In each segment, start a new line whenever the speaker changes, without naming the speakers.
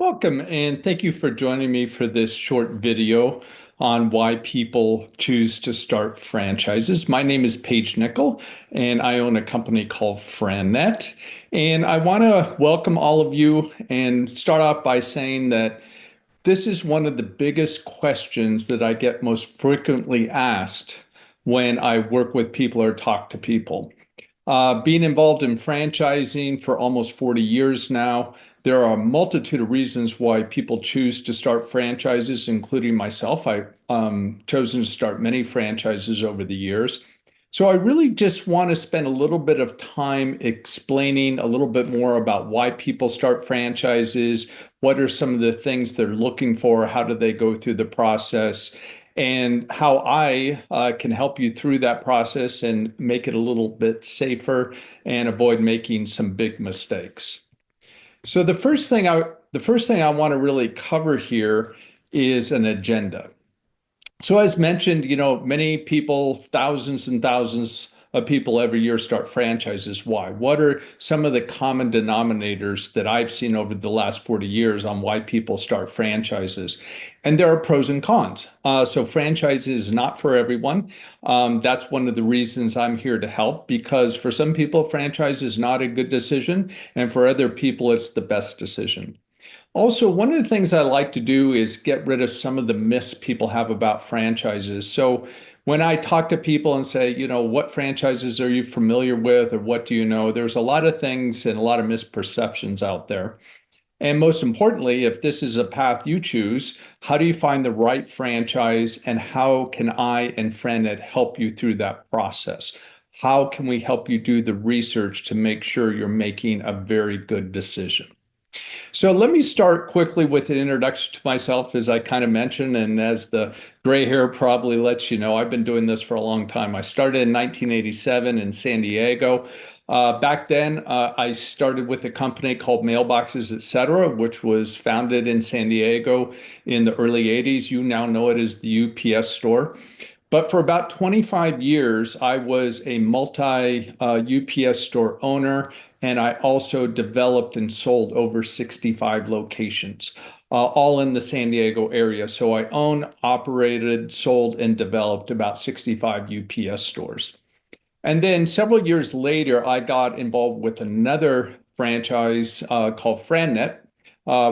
Welcome, and thank you for joining me for this short video on why people choose to start franchises. My name is Paige Nickel, and I own a company called FranNet. And I want to welcome all of you and start off by saying that this is one of the biggest questions that I get most frequently asked when I work with people or talk to people. Being involved in franchising for almost 40 years now, there are a multitude of reasons why people choose to start franchises, including myself. I've chosen to start many franchises over the years. So I really just want to spend a little bit of time explaining a little bit more about why people start franchises, what are some of the things they're looking for, how do they go through the process, and how I can help you through that process and make it a little bit safer and avoid making some big mistakes. So the first thing I want to really cover here is an agenda. So as mentioned, many people, thousands and thousands of people every year start franchises. Why? What are some of the common denominators that I've seen over the last 40 years on why people start franchises? And there are pros and cons. So franchise is not for everyone. That's one of the reasons I'm here to help, because for some people, franchise is not a good decision, and for other people, it's the best decision. Also, one of the things I like to do is get rid of some of the myths people have about franchises. So when I talk to people and say, what franchises are you familiar with or what do you know? There's a lot of things and a lot of misperceptions out there. And most importantly, if this is a path you choose, how do you find the right franchise and how can I and FranNet help you through that process? How can we help you do the research to make sure you're making a very good decision? So let me start quickly with an introduction to myself, as I kind of mentioned, and as the gray hair probably lets you know, I've been doing this for a long time. I started in 1987 in San Diego. Back then, I started with a company called Mailboxes, Etc., which was founded in San Diego in the early 80s. You now know it as the UPS store. But for about 25 years, I was a multi UPS store owner, and I also developed and sold over 65 locations, all in the San Diego area. So I own, operated, sold, and developed about 65 UPS stores. And then several years later, I got involved with another franchise called FranNet,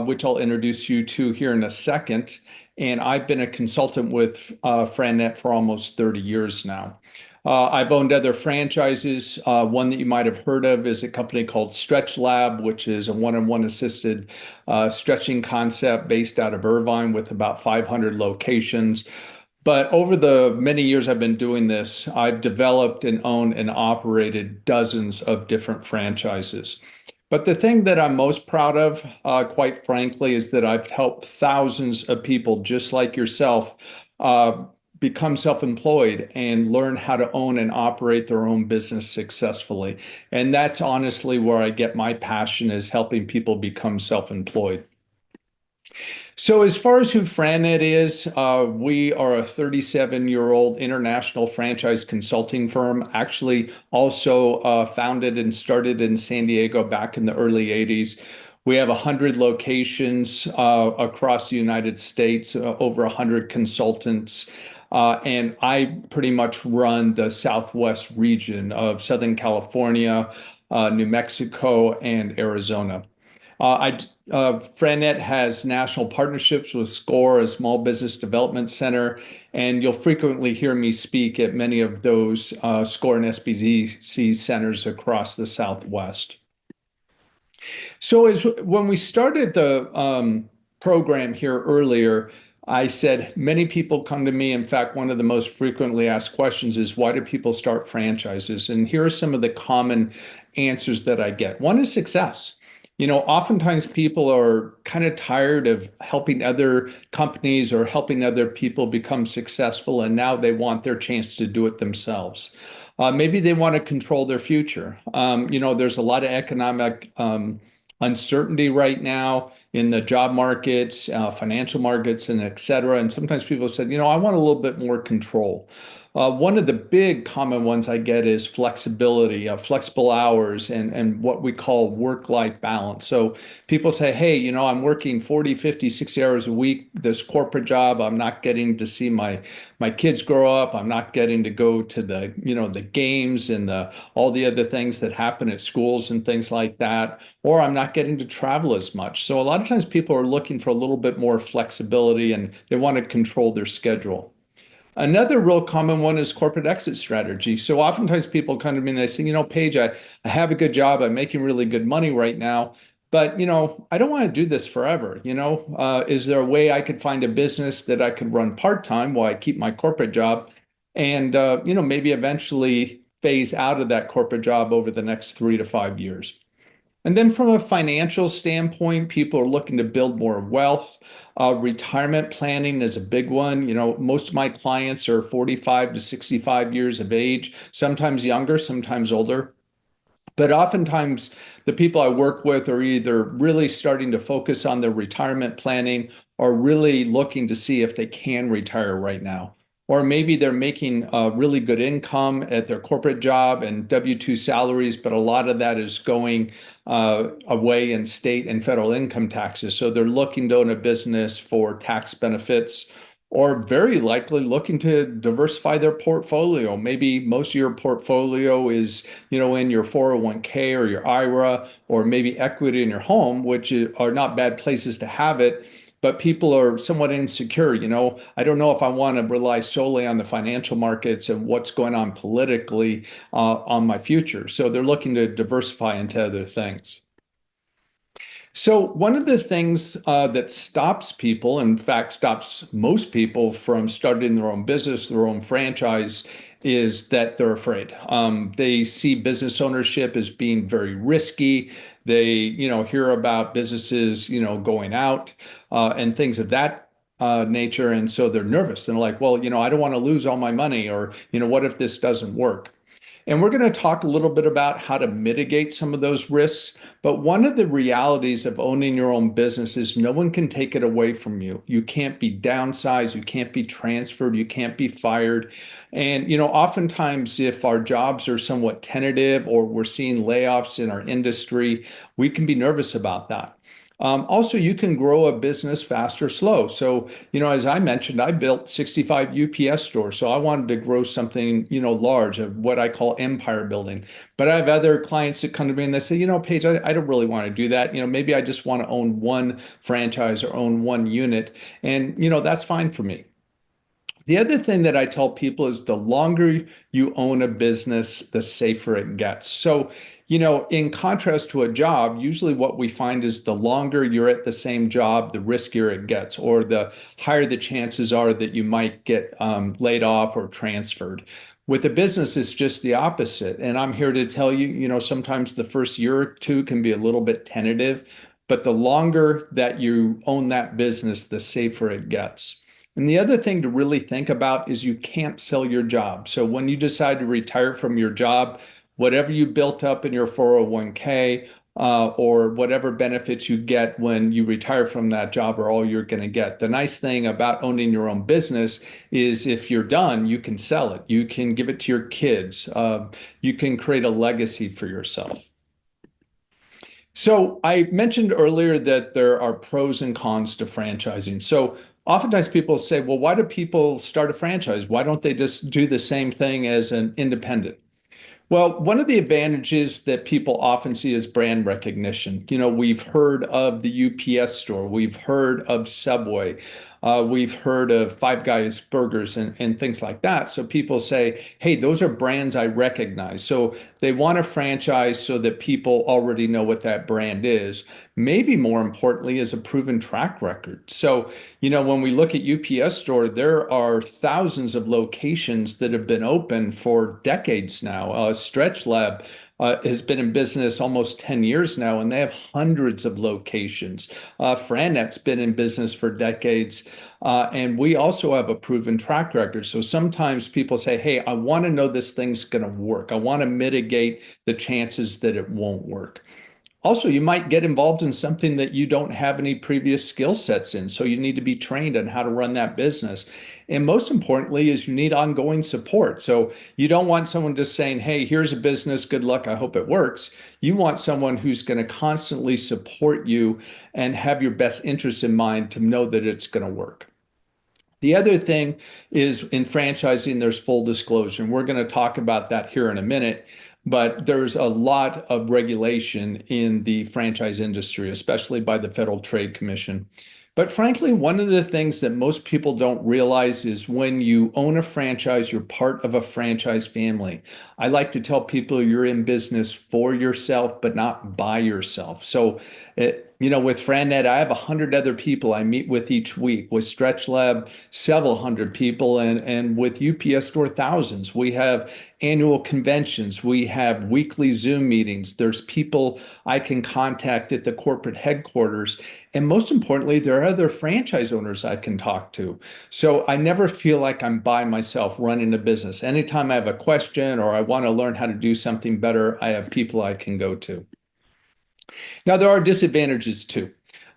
which I'll introduce you to here in a second. And I've been a consultant with FranNet for almost 30 years now. I've owned other franchises. One that you might have heard of is a company called Stretch Lab, which is a one-on-one assisted stretching concept based out of Irvine with about 500 locations. But over the many years I've been doing this, I've developed and owned and operated dozens of different franchises. But the thing that I'm most proud of, quite frankly, is that I've helped thousands of people just like yourself become self-employed and learn how to own and operate their own business successfully. And that's honestly where I get my passion, is helping people become self-employed. So as far as who FranNet is, we are a 37-year-old international franchise consulting firm, actually also founded and started in San Diego back in the early 80s. We have 100 locations across the United States, over 100 consultants. And I pretty much run the Southwest region of Southern California, New Mexico, and Arizona. FranNet has national partnerships with SCORE, a small business development center, and you'll frequently hear me speak at many of those SCORE and SBDC centers across the Southwest. So when we started the program here earlier, I said many people come to me. In fact, one of the most frequently asked questions is, why do people start franchises? And here are some of the common answers that I get. One is success. Oftentimes people are kind of tired of helping other companies or helping other people become successful, and now they want their chance to do it themselves. Maybe they want to control their future. There's a lot of economic uncertainty right now in the job markets, financial markets, and et cetera. And sometimes people said, I want a little bit more control. One of the big common ones I get is flexibility, flexible hours, and what we call work-life balance. So people say, hey, I'm working 40, 50, 60 hours a week, this corporate job. I'm not getting to see my kids grow up. I'm not getting to go to the games and all the other things that happen at schools and things like that, or I'm not getting to travel as much. So a lot of times people are looking for a little bit more flexibility and they want to control their schedule. Another real common one is corporate exit strategy. So oftentimes people come to me and they say, Paige, I have a good job. I'm making really good money right now, but I don't want to do this forever. Is there a way I could find a business that I could run part-time while I keep my corporate job and, maybe eventually phase out of that corporate job over the next 3 to 5 years? And then from a financial standpoint, people are looking to build more wealth. Retirement planning is a big one. Most of my clients are 45 to 65 years of age, sometimes younger, sometimes older. But oftentimes, the people I work with are either really starting to focus on their retirement planning or really looking to see if they can retire right now. Or maybe they're making a really good income at their corporate job and W-2 salaries, but a lot of that is going away in state and federal income taxes. So they're looking to own a business for tax benefits or very likely looking to diversify their portfolio. Maybe most of your portfolio is, in your 401k or your IRA, or maybe equity in your home, which are not bad places to have it. But people are somewhat insecure. I don't know if I want to rely solely on the financial markets and what's going on politically on my future. So they're looking to diversify into other things. So one of the things that stops people, in fact, stops most people from starting their own business, their own franchise, is that they're afraid. They see business ownership as being very risky. They, hear about businesses, going out and things of that nature, and so they're nervous. They're like, well, I don't want to lose all my money, or what if this doesn't work? And we're going to talk a little bit about how to mitigate some of those risks. But one of the realities of owning your own business is no one can take it away from you. You can't be downsized, you can't be transferred, you can't be fired. And, oftentimes if our jobs are somewhat tentative or we're seeing layoffs in our industry, we can be nervous about that. Also, you can grow a business fast or slow. So, as I mentioned, I built 65 UPS stores. So I wanted to grow something, large, of what I call empire building. But I have other clients that come to me and they say, Paige, I don't really want to do that. Maybe I just want to own one franchise or own one unit. And, that's fine for me. The other thing that I tell people is the longer you own a business, the safer it gets. So, in contrast to a job, usually what we find is the longer you're at the same job, the riskier it gets, or the higher the chances are that you might get laid off or transferred. With a business, it's just the opposite. And I'm here to tell you, sometimes the first year or two can be a little bit tentative, but the longer that you own that business, the safer it gets. And the other thing to really think about is you can't sell your job. So when you decide to retire from your job, whatever you built up in your 401k or whatever benefits you get when you retire from that job are all you're going to get. The nice thing about owning your own business is if you're done, you can sell it. You can give it to your kids. You can create a legacy for yourself. So I mentioned earlier that there are pros and cons to franchising. So oftentimes people say, well, why do people start a franchise? Why don't they just do the same thing as an independent? Well, one of the advantages that people often see is brand recognition. We've heard of the UPS store, we've heard of Subway, we've heard of Five Guys Burgers and things like that. So people say, hey, those are brands I recognize. So they want a franchise so that people already know what that brand is. Maybe more importantly is a proven track record. So, when we look at UPS store, there are thousands of locations that have been open for decades now. StretchLab has been in business almost 10 years now, and they have hundreds of locations. Franet's been in business for decades, and we also have a proven track record. So sometimes people say, hey, I want to know this thing's going to work. I want to mitigate the chances that it won't work. Also, you might get involved in something that you don't have any previous skill sets in. So you need to be trained on how to run that business. And most importantly is you need ongoing support. So you don't want someone just saying, hey, here's a business, good luck, I hope it works. You want someone who's going to constantly support you and have your best interests in mind to know that it's going to work. The other thing is in franchising, there's full disclosure. And we're going to talk about that here in a minute. But there's a lot of regulation in the franchise industry, especially by the Federal Trade Commission. But frankly, one of the things that most people don't realize is when you own a franchise, you're part of a franchise family. I like to tell people you're in business for yourself, but not by yourself. So, with FranNet, I have 100 other people I meet with each week. With StretchLab, several hundred people, and with UPS Store, thousands. We have annual conventions. We have weekly Zoom meetings. There's people I can contact at the corporate headquarters. And most importantly, there are other franchise owners I can talk to. So I never feel like I'm by myself running a business. Anytime I have a question or I want to learn how to do something better, I have people I can go to. Now, there are disadvantages too.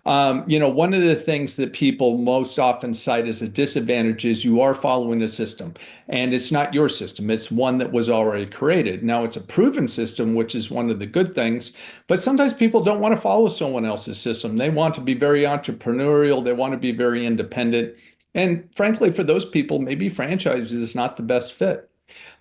One of the things that people most often cite as a disadvantage is you are following a system, and it's not your system. It's one that was already created. Now, it's a proven system, which is one of the good things, but sometimes people don't want to follow someone else's system. They want to be very entrepreneurial. They want to be very independent. And frankly, for those people, maybe franchise is not the best fit.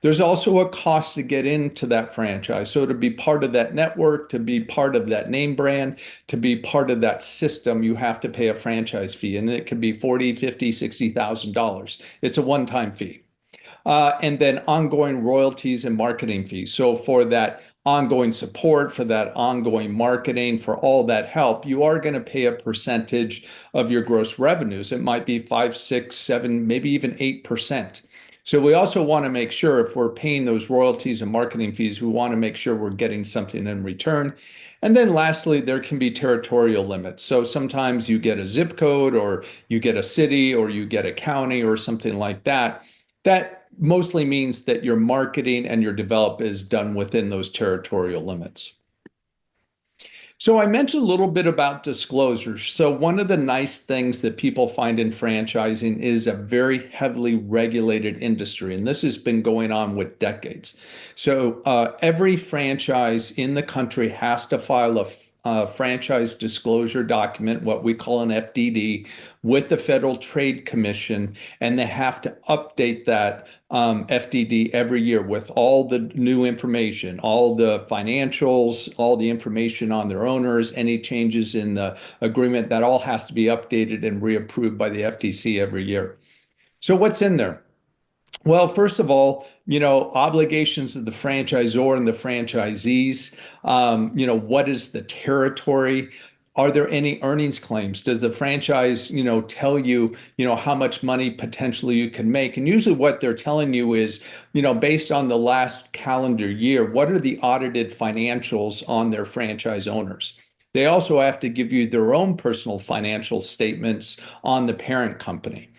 There's also a cost to get into that franchise. So to be part of that network, to be part of that name brand, to be part of that system, you have to pay a franchise fee. And it could be $40,000, $50,000, $60,000. It's a one-time fee. And then ongoing royalties and marketing fees. So for that ongoing support, for that ongoing marketing, for all that help, you are going to pay a percentage of your gross revenues. It might be 5, 6, 7, maybe even 8%. So we also want to make sure if we're paying those royalties and marketing fees, we want to make sure we're getting something in return. And then lastly, there can be territorial limits. So sometimes you get a zip code or you get a city or you get a county or something like that. That mostly means that your marketing and your develop is done within those territorial limits. So I mentioned a little bit about disclosures. So one of the nice things that people find in franchising is a very heavily regulated industry, and this has been going on with decades. So every franchise in the country has to file a franchise disclosure document, what we call an FDD, with the Federal Trade Commission, and they have to update that FDD every year with all the new information, all the financials, all the information on their owners, any changes in the agreement, that all has to be updated and reapproved by the FTC every year. So what's in there? Well, first of all, obligations of the franchisor and the franchisees. What is the territory? Are there any earnings claims? Does the franchise, tell you, how much money potentially you can make? And usually what they're telling you is, based on the last calendar year, what are the audited financials on their franchise owners? They also have to give you their own personal financial statements on the parent company.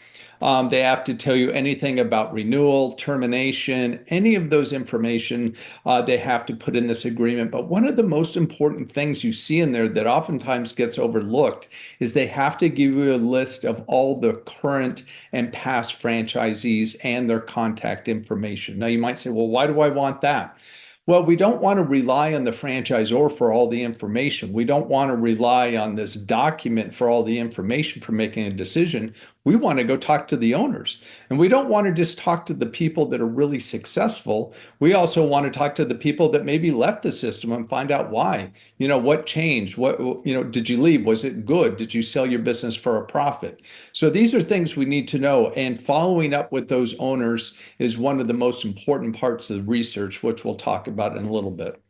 They have to tell you anything about renewal, termination, any of those information they have to put in this agreement. But one of the most important things you see in there that oftentimes gets overlooked is they have to give you a list of all the current and past franchisees and their contact information. Now you might say, well, why do I want that? Well, we don't want to rely on the franchisor for all the information. We don't want to rely on this document for all the information for making a decision. We want to go talk to the owners. And we don't want to just talk to the people that are really successful. We also want to talk to the people that maybe left the system and find out why. What changed? Did you leave? Was it good? Did you sell your business for a profit? So these are things we need to know. And following up with those owners is one of the most important parts of the research, which we'll talk about in a little bit.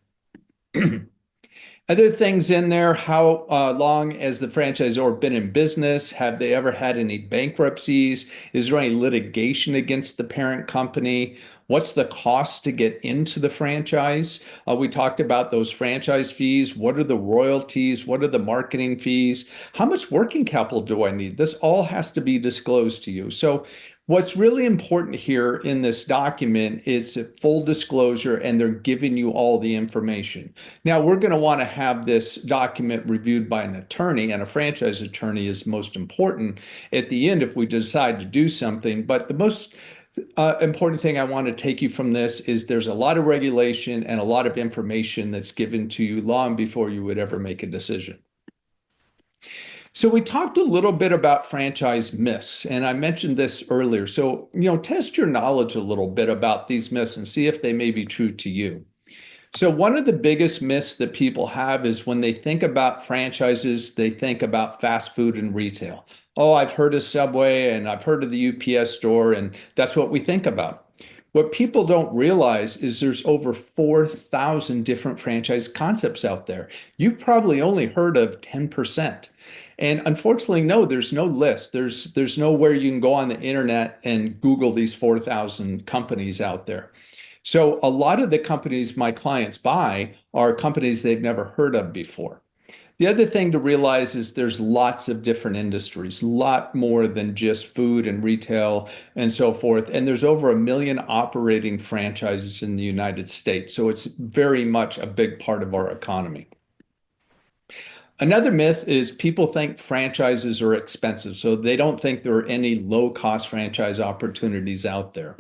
Other things in there, how long has the franchisor been in business? Have they ever had any bankruptcies? Is there any litigation against the parent company? What's the cost to get into the franchise? We talked about those franchise fees. What are the royalties? What are the marketing fees? How much working capital do I need? This all has to be disclosed to you. So what's really important here in this document is full disclosure, and they're giving you all the information. Now, we're going to want to have this document reviewed by an attorney, and a franchise attorney is most important at the end if we decide to do something. But the most important thing I want to take you from this is there's a lot of regulation and a lot of information that's given to you long before you would ever make a decision. So we talked a little bit about franchise myths, and I mentioned this earlier. So, test your knowledge a little bit about these myths and see if they may be true to you. So one of the biggest myths that people have is when they think about franchises, they think about fast food and retail. Oh, I've heard of Subway and I've heard of the UPS store, and that's what we think about. What people don't realize is there's over 4,000 different franchise concepts out there. You've probably only heard of 10%. And unfortunately, no, there's no list. There's nowhere you can go on the internet and Google these 4,000 companies out there. So a lot of the companies my clients buy are companies they've never heard of before. The other thing to realize is there's lots of different industries, a lot more than just food and retail and so forth. And there's over 1 million operating franchises in the United States. So it's very much a big part of our economy. Another myth is people think franchises are expensive, so they don't think there are any low-cost franchise opportunities out there.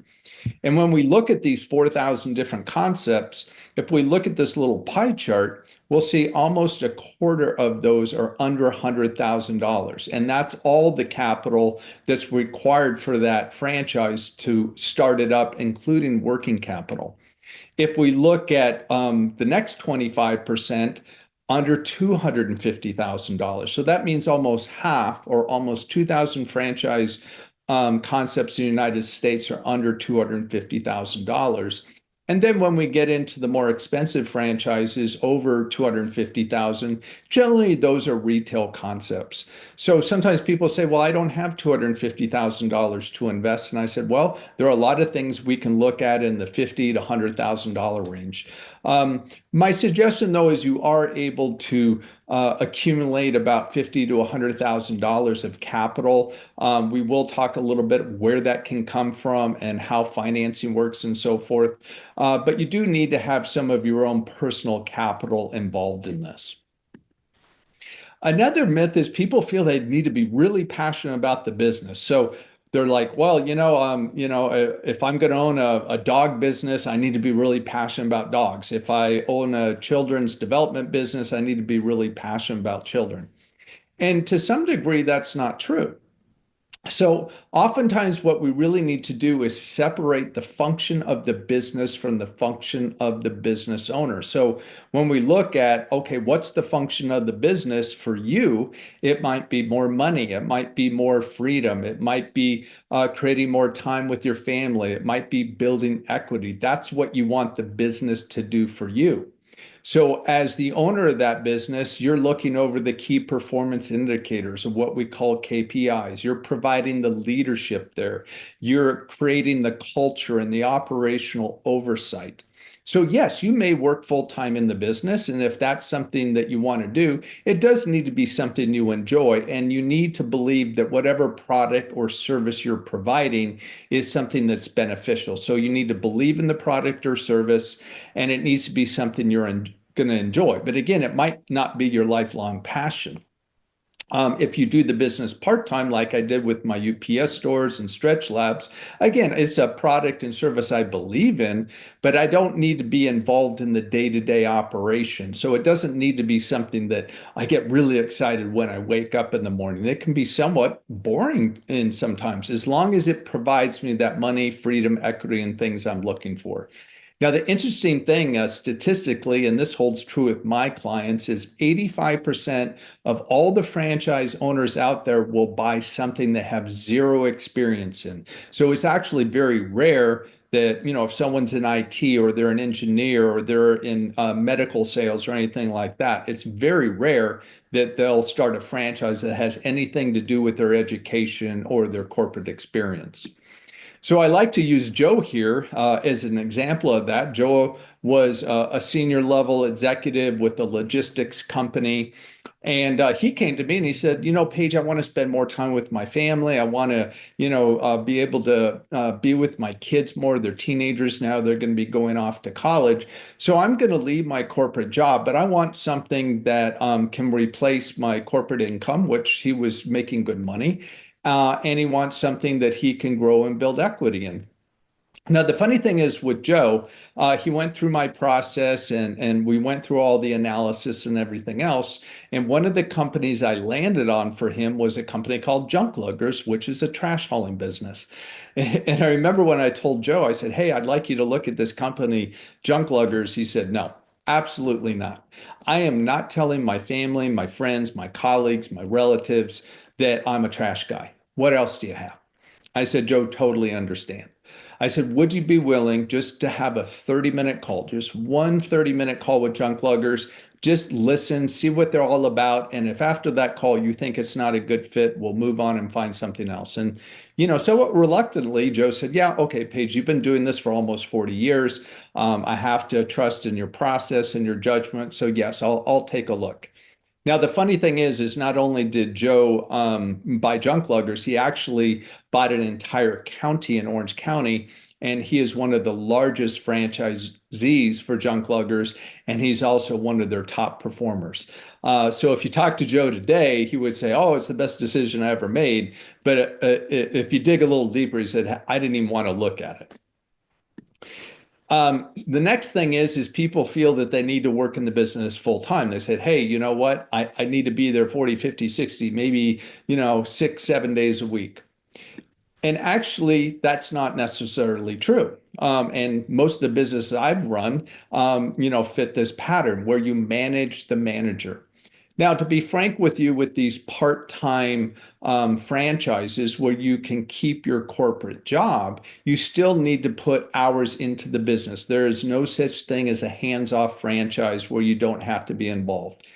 And when we look at these 4,000 different concepts, if we look at this little pie chart, we'll see almost a quarter of those are under $100,000. And that's all the capital that's required for that franchise to start it up, including working capital. If we look at the next 25%, under $250,000. So that means almost half, or almost 2,000 franchise concepts in the United States are under $250,000. And then when we get into the more expensive franchises over $250,000, generally those are retail concepts. So sometimes people say, well, I don't have $250,000 to invest. And I said, well, there are a lot of things we can look at in the $50,000 to $100,000 range. My suggestion, though, is you are able to accumulate about $50,000 to $100,000 of capital. We will talk a little bit where that can come from and how financing works and so forth. But you do need to have some of your own personal capital involved in this. Another myth is people feel they need to be really passionate about the business. So they're like, well, if I'm going to own a dog business, I need to be really passionate about dogs. If I own a children's development business, I need to be really passionate about children. And to some degree, that's not true. So oftentimes what we really need to do is separate the function of the business from the function of the business owner. So when we look at, okay, what's the function of the business for you? It might be more money. It might be more freedom. It might be creating more time with your family. It might be building equity. That's what you want the business to do for you. So as the owner of that business, you're looking over the key performance indicators of what we call KPIs. You're providing the leadership there. You're creating the culture and the operational oversight. So yes, you may work full-time in the business, and if that's something that you want to do, it does need to be something you enjoy, and you need to believe that whatever product or service you're providing is something that's beneficial. So you need to believe in the product or service, and it needs to be something you're going to enjoy. But again, it might not be your lifelong passion. If you do the business part-time, like I did with my UPS stores and Stretch Labs, again, it's a product and service I believe in, but I don't need to be involved in the day-to-day operation. So it doesn't need to be something that I get really excited when I wake up in the morning. It can be somewhat boring in sometimes, as long as it provides me that money, freedom, equity, and things I'm looking for. Now, the interesting thing statistically, and this holds true with my clients, is 85% of all the franchise owners out there will buy something they have zero experience in. So it's actually very rare that, if someone's in IT or they're an engineer or they're in medical sales or anything like that, it's very rare that they'll start a franchise that has anything to do with their education or their corporate experience. So I like to use Joe here as an example of that. Joe was a senior level executive with a logistics company. And he came to me and he said, Paige, I want to spend more time with my family. I want to, be able to be with my kids more. They're teenagers now. They're going to be going off to college. So I'm going to leave my corporate job, but I want something that can replace my corporate income, which he was making good money. And he wants something that he can grow and build equity in. Now, the funny thing is with Joe, he went through my process and we went through all the analysis and everything else. And one of the companies I landed on for him was a company called Junk Luggers, which is a trash hauling business. And I remember when I told Joe, I said, hey, I'd like you to look at this company, Junk Luggers. He said, no. Absolutely not. I am not telling my family, my friends, my colleagues, my relatives that I'm a trash guy. What else do you have? I said, Joe, totally understand. I said, would you be willing just to have a 30-minute call, just one 30-minute call with Junk Luggers? Just listen, see what they're all about. And if after that call you think it's not a good fit, we'll move on and find something else. And, so reluctantly, Joe said, yeah, okay, Paige, you've been doing this for almost 40 years. I have to trust in your process and your judgment. So yes, I'll take a look. Now, the funny thing is not only did Joe buy Junk Luggers, he actually bought an entire county in Orange County, and he is one of the largest franchisees for Junk Luggers, and he's also one of their top performers. So if you talk to Joe today, he would say, oh, it's the best decision I ever made. But if you dig a little deeper, he said, I didn't even want to look at it. The next thing is people feel that they need to work in the business full time. They said, hey, you know what? I need to be there 40, 50, 60, maybe, 6, 7 days a week. And actually, that's not necessarily true. And most of the businesses I've run, fit this pattern where you manage the manager. Now, to be frank with you, with these part-time franchises where you can keep your corporate job, you still need to put hours into the business. There is no such thing as a hands-off franchise where you don't have to be involved.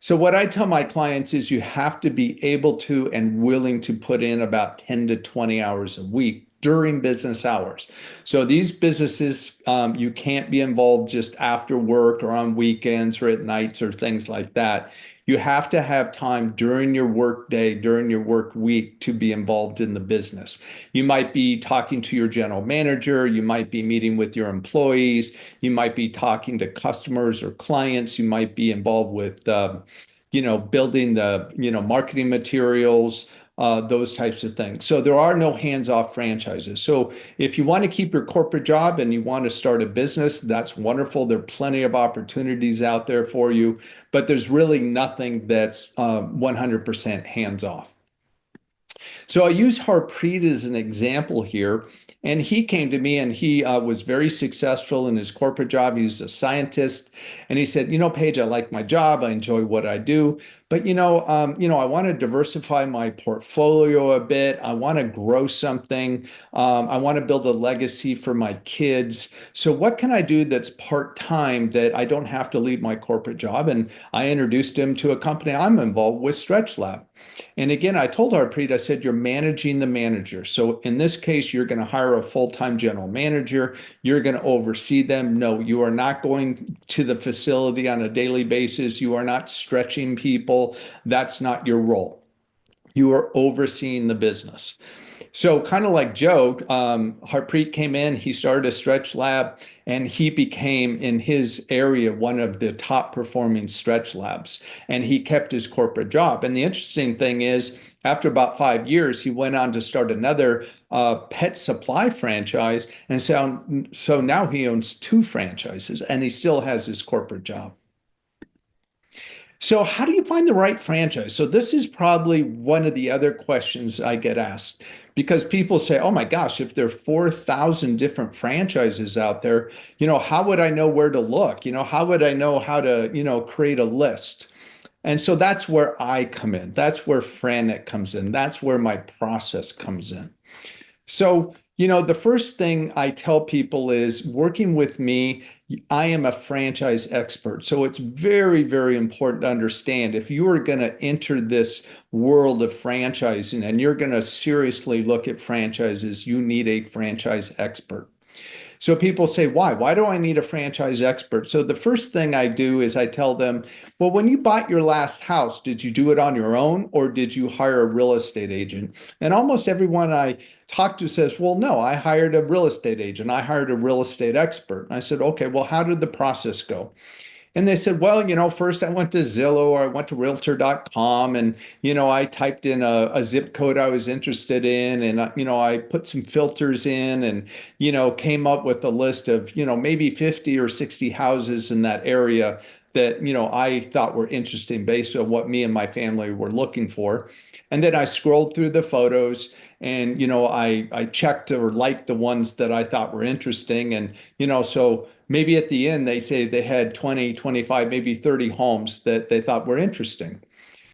So what I tell my clients is you have to be able to and willing to put in about 10 to 20 hours a week during business hours. So these businesses, you can't be involved just after work or on weekends or at nights or things like that. You have to have time during your work day, during your work week to be involved in the business. You might be talking to your general manager. You might be meeting with your employees. You might be talking to customers or clients. You might be involved with, building the, marketing materials, those types of things. So there are no hands-off franchises. So if you want to keep your corporate job and you want to start a business, that's wonderful. There are plenty of opportunities out there for you, but there's really nothing that's 100% hands-off. So I use Harpreet as an example here. And he came to me and he was very successful in his corporate job. He was a scientist. And he said, Paige, I like my job. I enjoy what I do. But, I want to diversify my portfolio a bit. I want to grow something. I want to build a legacy for my kids. So what can I do that's part-time that I don't have to leave my corporate job? And I introduced him to a company I'm involved with, StretchLab. And again, I told Harpreet, I said, you're managing the manager. So in this case, you're going to hire a full-time general manager. You're going to oversee them. No, you are not going to the facility on a daily basis. You are not stretching people. That's not your role. You are overseeing the business. So kind of like Joe, Harpreet came in, he started a stretch lab, and he became, in his area, one of the top performing stretch labs. And he kept his corporate job. And the interesting thing is, after about 5 years, he went on to start another pet supply franchise. And so now he owns 2 franchises, and he still has his corporate job. So how do you find the right franchise? So this is probably one of the other questions I get asked, because people say, oh my gosh, if there are 4,000 different franchises out there, how would I know where to look? How would I know how to, create a list? And so that's where I come in. That's where Frannet comes in. That's where my process comes in. So, the first thing I tell people is working with me, I am a franchise expert. So it's very, very important to understand if you are going to enter this world of franchising and you're going to seriously look at franchises, you need a franchise expert. So people say, why? Why do I need a franchise expert? So the first thing I do is I tell them, well, when you bought your last house, did you do it on your own or did you hire a real estate agent? And almost everyone I talk to says, well, no, I hired a real estate agent. I hired a real estate expert. And I said, okay, well, how did the process go? And they said, well, first I went to Zillow or I went to realtor.com and, I typed in a zip code I was interested in and, I put some filters in and, came up with a list of, maybe 50 or 60 houses in that area that, I thought were interesting based on what me and my family were looking for. And then I scrolled through the photos and, I checked or liked the ones that I thought were interesting. And, so maybe at the end they say they had 20, 25, maybe 30 homes that they thought were interesting.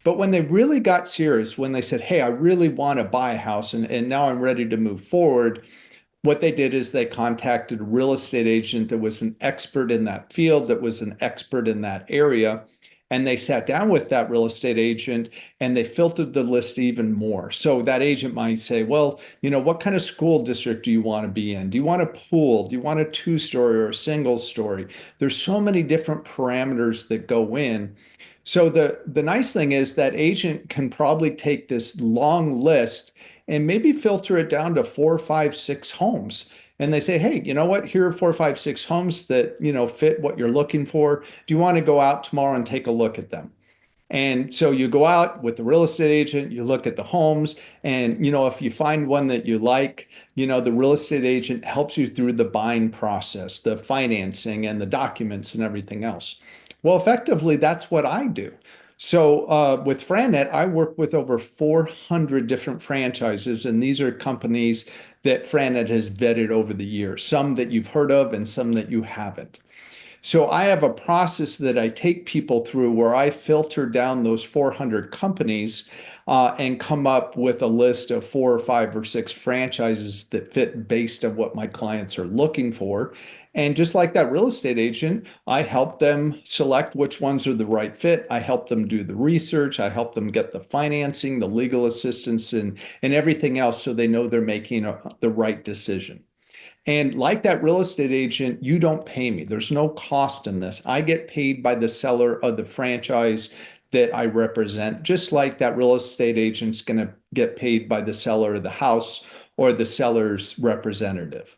But when they really got serious, when they said, hey, I really want to buy a house and now I'm ready to move forward, what they did is they contacted a real estate agent that was an expert in that field, that was an expert in that area. And they sat down with that real estate agent and they filtered the list even more. So that agent might say, well, what kind of school district do you want to be in? Do you want a pool? Do you want a two-story or a single story? There's so many different parameters that go in. So the nice thing is that agent can probably take this long list and maybe filter it down to 4, 5, 6 homes. And they say, hey, you know what? Here are 4, 5, 6 homes that, fit what you're looking for. Do you want to go out tomorrow and take a look at them? And so you go out with the real estate agent, you look at the homes, and if you find one that you like, the real estate agent helps you through the buying process, the financing and the documents and everything else. Well, effectively, that's what I do. So with FranNet, I work with over 400 different franchises, and these are companies that FranNet has vetted over the years, some that you've heard of and some that you haven't. So I have a process that I take people through where I filter down those 400 companies and come up with a list of 4 or 5 or 6 franchises that fit based on what my clients are looking for. And just like that real estate agent, I help them select which ones are the right fit. I help them do the research. I help them get the financing, the legal assistance, and everything else so they know they're making the right decision. And like that real estate agent, you don't pay me. There's no cost in this. I get paid by the seller of the franchise that I represent, just like that real estate agent's going to get paid by the seller of the house or the seller's representative.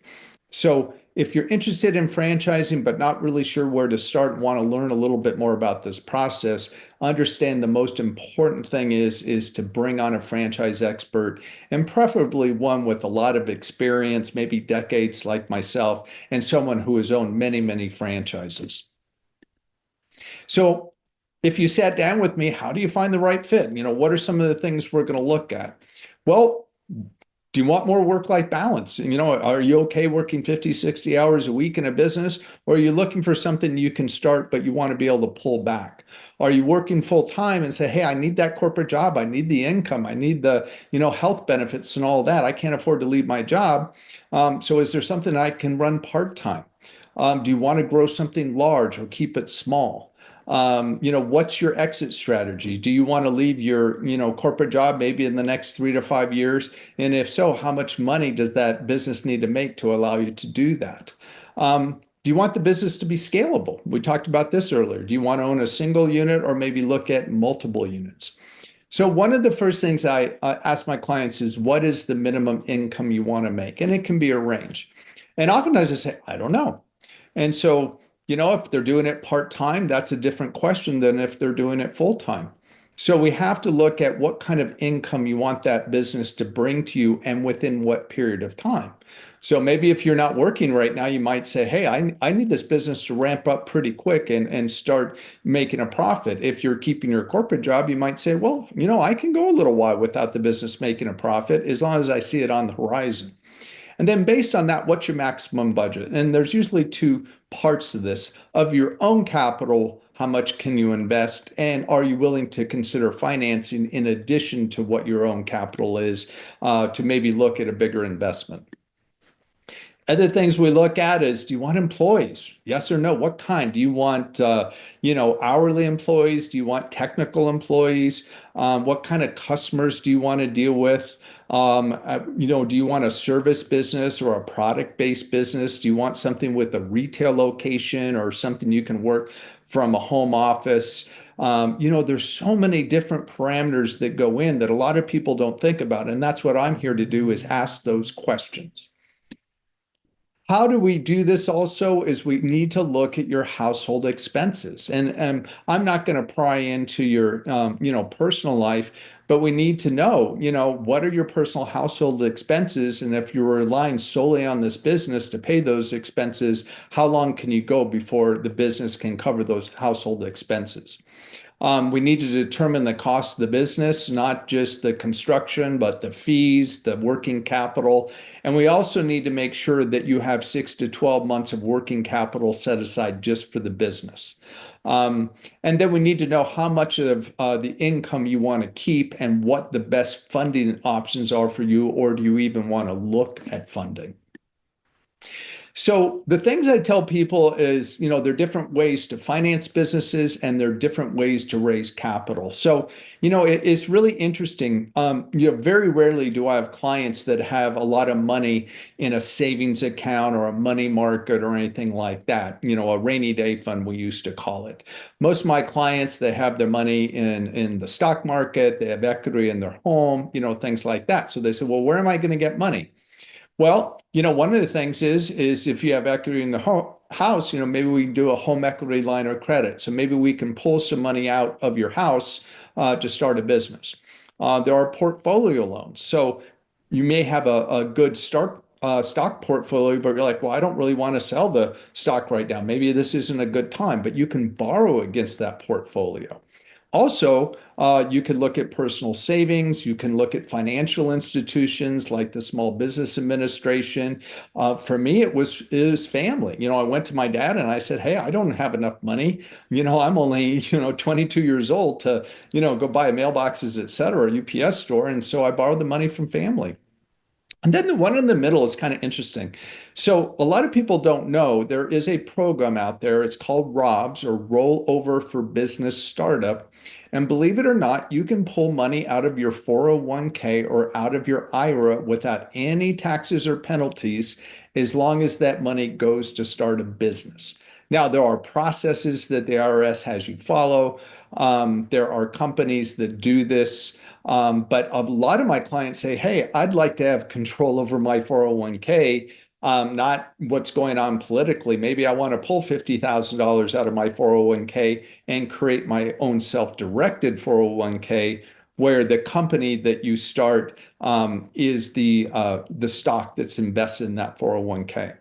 So if you're interested in franchising but not really sure where to start and want to learn a little bit more about this process, understand the most important thing is to bring on a franchise expert and preferably one with a lot of experience, maybe decades like myself, and someone who has owned many, many franchises. So if you sat down with me, how do you find the right fit? What are some of the things we're going to look at? Well, do you want more work-life balance? Are you okay working 50, 60 hours a week in a business? Or are you looking for something you can start, but you want to be able to pull back? Are you working full time and say, hey, I need that corporate job. I need the income. I need the, health benefits and all that. I can't afford to leave my job. So is there something I can run part-time? Do you want to grow something large or keep it small? What's your exit strategy? Do you want to leave your, corporate job maybe in the next 3 to 5 years? And if so, how much money does that business need to make to allow you to do that? Do you want the business to be scalable? We talked about this earlier. Do you want to own a single unit or maybe look at multiple units? So one of the first things I ask my clients is, what is the minimum income you want to make? And it can be a range. And oftentimes I say, I don't know. And so if they're doing it part-time, that's a different question than if they're doing it full-time. So we have to look at what kind of income you want that business to bring to you and within what period of time. So maybe if you're not working right now, you might say, hey, I need this business to ramp up pretty quick and start making a profit. If you're keeping your corporate job, you might say, well, I can go a little while without the business making a profit as long as I see it on the horizon. And then based on that, what's your maximum budget? And there's usually 2 parts to this, of your own capital How much can you invest? And are you willing to consider financing in addition to what your own capital is to maybe look at a bigger investment? Other things we look at is, do you want employees? Yes or no? What kind? Do you want, hourly employees? Do you want technical employees? What kind of customers do you want to deal with? Do you want a service business or a product-based business? Do you want something with a retail location or something you can work from a home office? There's so many different parameters that go in that a lot of people don't think about. And that's what I'm here to do, is ask those questions. How do we do this also is we need to look at your household expenses. And I'm not going to pry into your, personal life, but we need to know, what are your personal household expenses? And if you're relying solely on this business to pay those expenses, how long can you go before the business can cover those household expenses? We need to determine the cost of the business, not just the construction, but the fees, the working capital. And we also need to make sure that you have 6 to 12 months of working capital set aside just for the business. And then we need to know how much of the income you want to keep and what the best funding options are for you, or do you even want to look at funding? So the things I tell people is, there are different ways to finance businesses and there are different ways to raise capital. So, it's really interesting. Very rarely do I have clients that have a lot of money in a savings account or a money market or anything like that. A rainy day fund, we used to call it. Most of my clients, they have their money in the stock market, they have equity in their home, things like that. So they say, well, where am I going to get money? Well, one of the things is if you have equity in the house, maybe we can do a home equity line of credit. So maybe we can pull some money out of your house to start a business. There are portfolio loans. So you may have a good stock portfolio, but you're like, well, I don't really want to sell the stock right now. Maybe this isn't a good time, but you can borrow against that portfolio. Also, you could look at personal savings. You can look at financial institutions like the Small Business Administration. For me, it was family. I went to my dad and I said, hey, I don't have enough money. I'm only, 22 years old to, go buy mailboxes, et cetera, UPS store. And so I borrowed the money from family. And then the one in the middle is kind of interesting. So a lot of people don't know there is a program out there. It's called ROBS, or Rollover for Business Startup. And believe it or not, you can pull money out of your 401k or out of your IRA without any taxes or penalties, as long as that money goes to start a business. Now, there are processes that the IRS has you follow. There are companies that do this. But a lot of my clients say, hey, I'd like to have control over my 401k, not what's going on politically. Maybe I want to pull $50,000 out of my 401k and create my own self-directed 401k, where the company that you start is the stock that's invested in that 401k.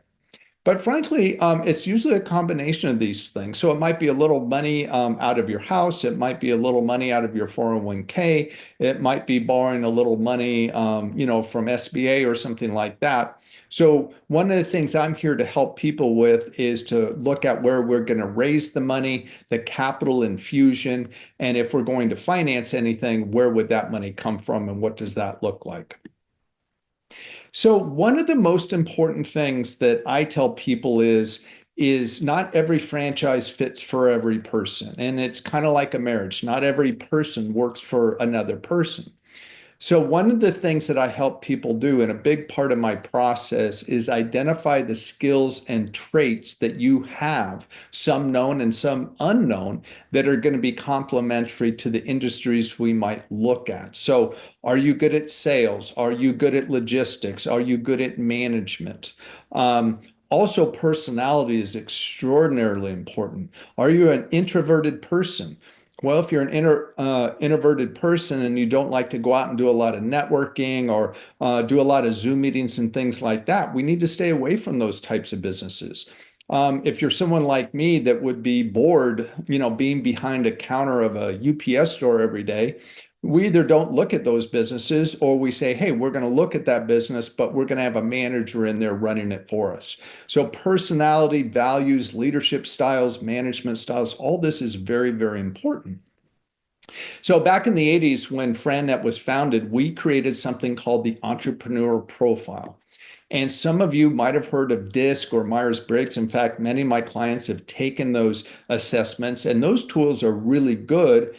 But frankly, it's usually a combination of these things. So it might be a little money out of your house. It might be a little money out of your 401k. It might be borrowing a little money, from SBA or something like that. So one of the things I'm here to help people with is to look at where we're going to raise the money, the capital infusion, and if we're going to finance anything, where would that money come from and what does that look like? So one of the most important things that I tell people is not every franchise fits for every person. And it's kind of like a marriage. Not every person works for another person. So one of the things that I help people do, and a big part of my process, is identify the skills and traits that you have, some known and some unknown, that are going to be complementary to the industries we might look at. So are you good at sales? Are you good at logistics? Are you good at management? Also, personality is extraordinarily important. Are you an introverted person? Well, if you're an introverted person and you don't like to go out and do a lot of networking or do a lot of Zoom meetings and things like that, we need to stay away from those types of businesses. If you're someone like me that would be bored, being behind a counter of a UPS store every day, We either don't look at those businesses or we say, hey, we're going to look at that business, but we're going to have a manager in there running it for us. So personality, values, leadership styles, management styles, all this is very, very important. So back in the 80s, when FranNet was founded, we created something called the Entrepreneur Profile. And some of you might have heard of DISC or Myers-Briggs. In fact, many of my clients have taken those assessments, and those tools are really good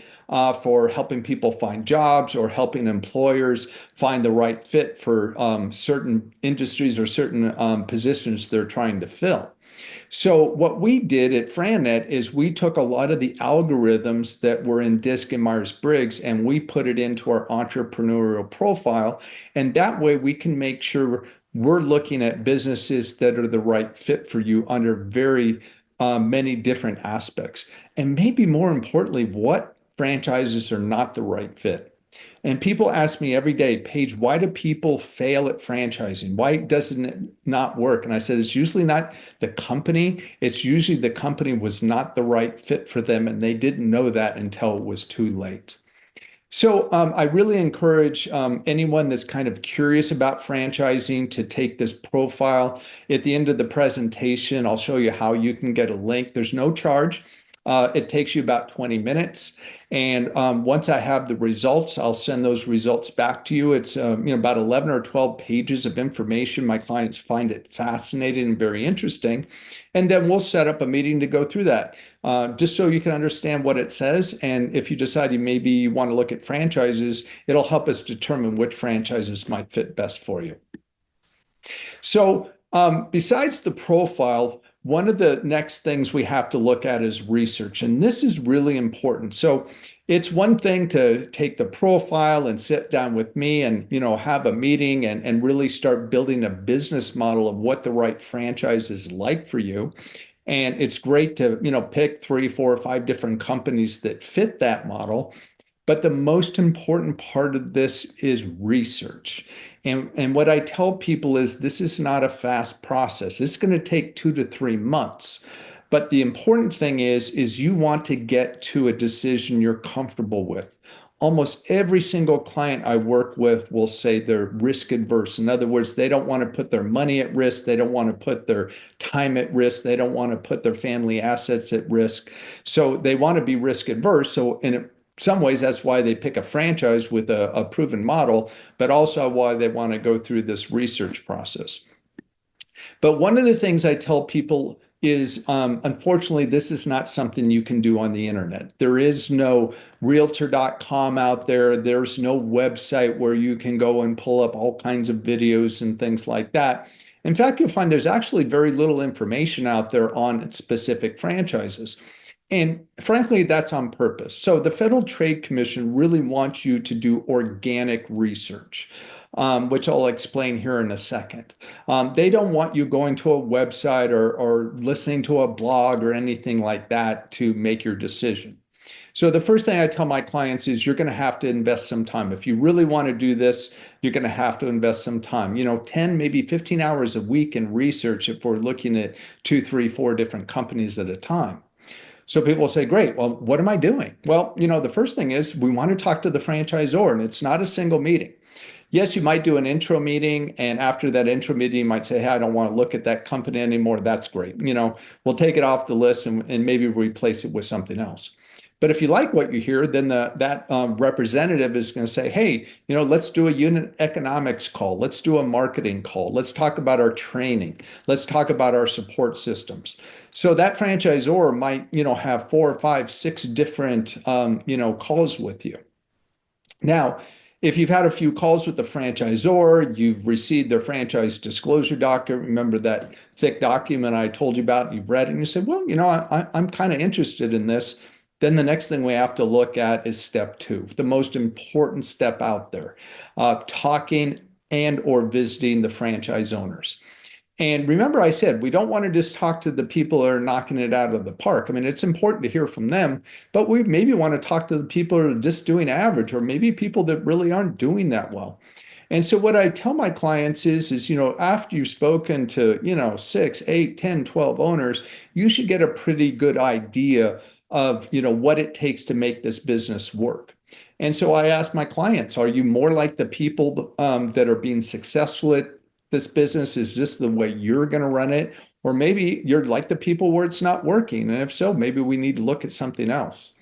for helping people find jobs or helping employers find the right fit for certain industries or certain positions they're trying to fill. So what we did at FranNet is we took a lot of the algorithms that were in DISC and Myers-Briggs and we put it into our entrepreneurial profile. And that way we can make sure we're looking at businesses that are the right fit for you under very many different aspects. And maybe more importantly, what franchises are not the right fit. And people ask me every day, Paige, why do people fail at franchising? Why doesn't it not work? And I said, it's usually not the company. It's usually the company was not the right fit for them, and they didn't know that until it was too late. So I really encourage anyone that's kind of curious about franchising to take this profile. At the end of the presentation, I'll show you how you can get a link. There's no charge. It takes you about 20 minutes. And once I have the results, I'll send those results back to you. It's about 11 or 12 pages of information. My clients find it fascinating and very interesting. And then we'll set up a meeting to go through that, just so you can understand what it says. And if you decide you want to look at franchises, it'll help us determine which franchises might fit best for you. So besides the profile, one of the next things we have to look at is research, and this is really important. So it's one thing to take the profile and sit down with me and have a meeting and really start building a business model of what the right franchise is like for you. And it's great to pick 3, 4, or 5 different companies that fit that model. But the most important part of this is research. And what I tell people is this is not a fast process. It's going to take 2 to 3 months. But the important thing is you want to get to a decision you're comfortable with. Almost every single client I work with will say they're risk adverse. In other words, they don't want to put their money at risk. They don't want to put their time at risk. They don't want to put their family assets at risk. So they want to be risk adverse. So in some ways, that's why they pick a franchise with a proven model, but also why they want to go through this research process. But one of the things I tell people is, unfortunately, this is not something you can do on the internet. There is no realtor.com out there. There's no website where you can go and pull up all kinds of videos and things like that. In fact, you'll find there's actually very little information out there on specific franchises. And frankly, that's on purpose. So the Federal Trade Commission really wants you to do organic research, which I'll explain here in a second. They don't want you going to a website or listening to a blog or anything like that to make your decision. So the first thing I tell my clients is you're going to have to invest some time. If you really want to do this, you're going to have to invest some time, 10, maybe 15 hours a week in research if we're looking at 2, 3, 4 different companies at a time. So people will say, great, well, what am I doing? Well, the first thing is we want to talk to the franchisor, and it's not a single meeting. Yes, you might do an intro meeting, and after that intro meeting, you might say, hey, I don't want to look at that company anymore. That's great. We'll take it off the list and maybe replace it with something else. But if you like what you hear, then that representative is going to say, hey, let's do a unit economics call. Let's do a marketing call. Let's talk about our training. Let's talk about our support systems. So that franchisor might, have 4, 5, 6 different, calls with you. Now, if you've had a few calls with the franchisor, you've received their franchise disclosure document, remember that thick document I told you about, and you've read it, and you say, well, I'm kind of interested in this. Then the next thing we have to look at is step 2, the most important step out there, talking and or visiting the franchise owners. And remember I said, we don't want to just talk to the people that are knocking it out of the park. I mean, it's important to hear from them, but we maybe want to talk to the people who are just doing average, or maybe people that really aren't doing that well. And so what I tell my clients is after you've spoken to, 6, 8, 10, 12 owners, you should get a pretty good idea of, what it takes to make this business work. And so I ask my clients, are you more like the people that are being successful at this business? Is this the way you're going to run it? Or maybe you're like the people where it's not working. And if so, maybe we need to look at something else.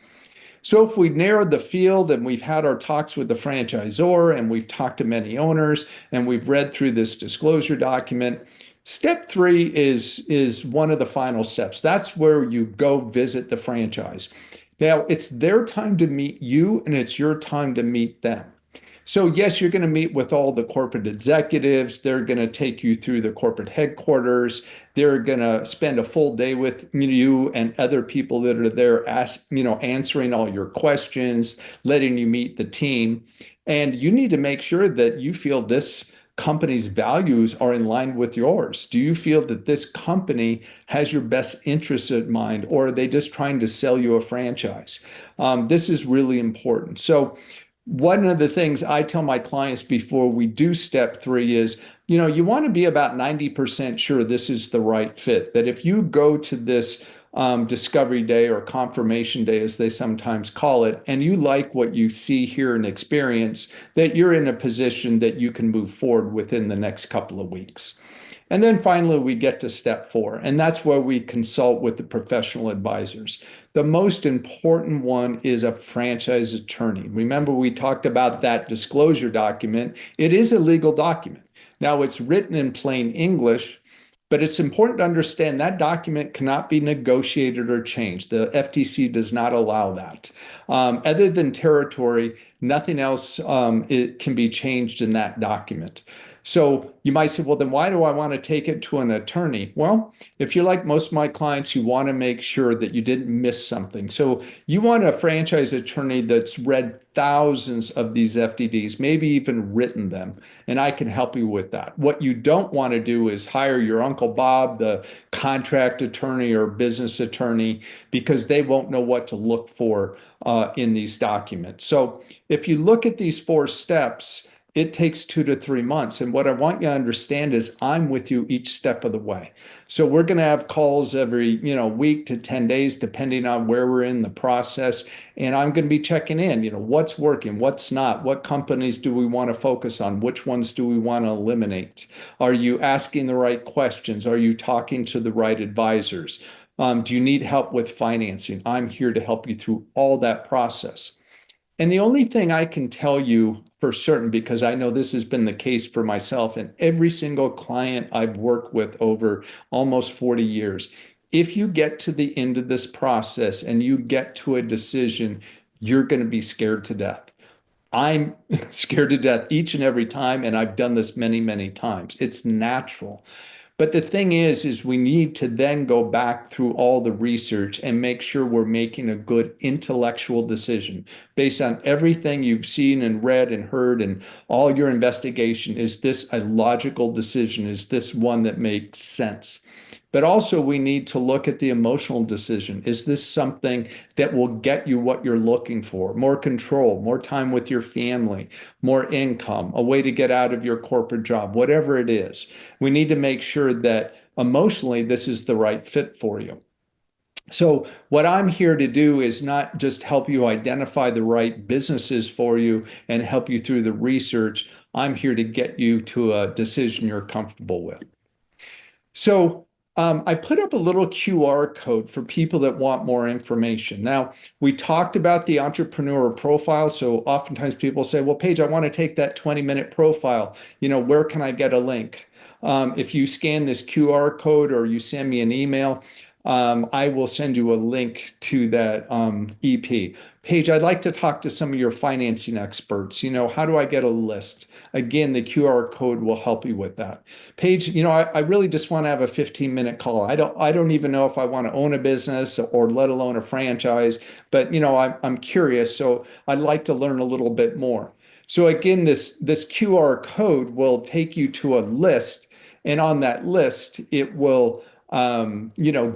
So if we've narrowed the field and we've had our talks with the franchisor and we've talked to many owners and we've read through this disclosure document, step three is one of the final steps. That's where you go visit the franchise. Now, it's their time to meet you and it's your time to meet them. So yes, you're going to meet with all the corporate executives. They're going to take you through the corporate headquarters. They're going to spend a full day with you and other people that are there, answering all your questions, letting you meet the team. And you need to make sure that you feel this company's values are in line with yours. Do you feel that this company has your best interests in mind, or are they just trying to sell you a franchise? This is really important. So one of the things I tell my clients before we do step three is, you want to be about 90% sure this is the right fit. That if you go to this discovery day or confirmation day, as they sometimes call it, and you like what you see, hear, and experience, that you're in a position that you can move forward within the next couple of weeks. And then finally, we get to step four, and that's where we consult with the professional advisors. The most important one is a franchise attorney. Remember, we talked about that disclosure document. It is a legal document. Now, it's written in plain English, but it's important to understand that document cannot be negotiated or changed. The FTC does not allow that. Other than territory, nothing else it can be changed in that document. So you might say, well, then why do I want to take it to an attorney? Well, if you're like most of my clients, you want to make sure that you didn't miss something. So you want a franchise attorney that's read thousands of these FDDs, maybe even written them, and I can help you with that. What you don't want to do is hire your Uncle Bob, the contract attorney or business attorney, because they won't know what to look for in these documents. So if you look at these four steps, it takes 2 to 3 months. And what I want you to understand is I'm with you each step of the way. So we're going to have calls every, week to 10 days, depending on where we're in the process. And I'm going to be checking in, what's working, what's not, what companies do we want to focus on, which ones do we want to eliminate? Are you asking the right questions? Are you talking to the right advisors? Do you need help with financing? I'm here to help you through all that process. And the only thing I can tell you for certain, because I know this has been the case for myself and every single client I've worked with over almost 40 years, if you get to the end of this process and you get to a decision, you're going to be scared to death. I'm scared to death each and every time, and I've done this many, many times. It's natural. But the thing is we need to then go back through all the research and make sure we're making a good intellectual decision based on everything you've seen and read and heard and all your investigation. Is this a logical decision? Is this one that makes sense? But also we need to look at the emotional decision. Is this something that will get you what you're looking for? More control, more time with your family, more income, a way to get out of your corporate job, whatever it is. We need to make sure that emotionally this is the right fit for you. So what I'm here to do is not just help you identify the right businesses for you and help you through the research. I'm here to get you to a decision you're comfortable with. So I put up a little QR code for people that want more information. Now, we talked about the entrepreneur profile. So oftentimes people say, well, Paige, I want to take that 20-minute profile. Where can I get a link? If you scan this QR code or you send me an email, I will send you a link to that EP. Paige, I'd like to talk to some of your financing experts. How do I get a list? Again, the QR code will help you with that. Paige, I really just want to have a 15-minute call. I don't even know if I want to own a business or let alone a franchise, but I'm curious, so I'd like to learn a little bit more. So again, this QR code will take you to a list, and on that list, it will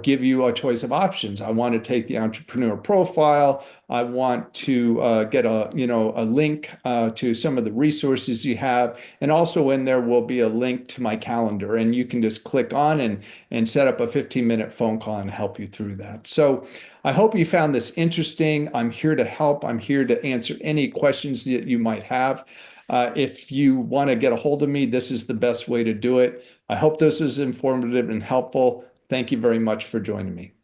give you a choice of options. I want to take the entrepreneur profile. I want to get a link to some of the resources you have. And also in there will be a link to my calendar, and you can just click on and set up a 15-minute phone call and help you through that. So I hope you found this interesting. I'm here to help. I'm here to answer any questions that you might have. If you want to get a hold of me, this is the best way to do it. I hope this was informative and helpful. Thank you very much for joining me.